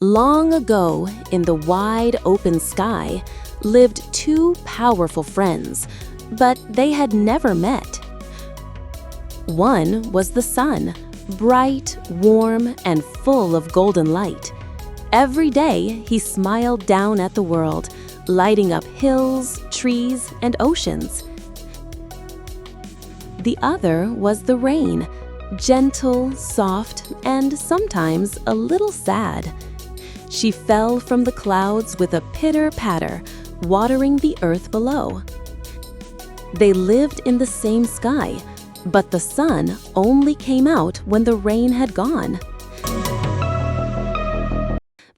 Long ago, in the wide open sky, lived two powerful friends, but they had never met. One was the sun, bright, warm, and full of golden light. Every day, he smiled down at the world, lighting up hills, trees, and oceans. The other was the rain, gentle, soft, and sometimes a little sad. She fell from the clouds with a pitter-patter, watering the earth below. They lived in the same sky, but the sun only came out when the rain had gone.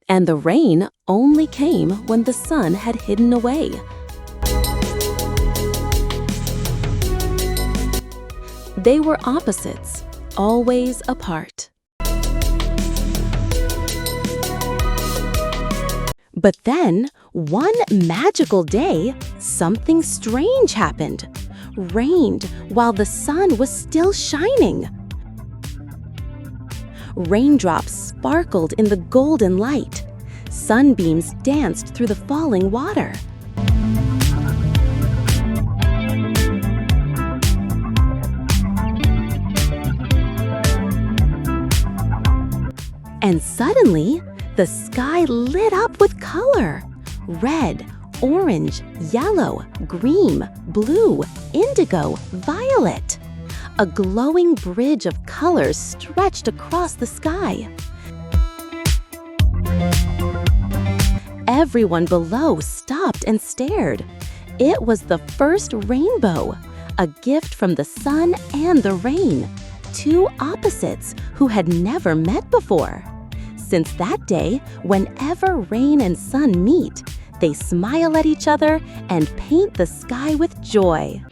And the rain only came when the sun had hidden away. They were opposites, always apart. But then, one magical day, something strange happened. Rained while the sun was still shining. Raindrops sparkled in the golden light. Sunbeams danced through the falling water. And suddenly, the sky lit up with color. Red, orange, yellow, green, blue, indigo, violet. A glowing bridge of colors stretched across the sky. Everyone below stopped and stared. It was the first rainbow, a gift from the sun and the rain, two opposites who had never met before. Since that day, whenever rain and sun meet, they smile at each other and paint the sky with joy.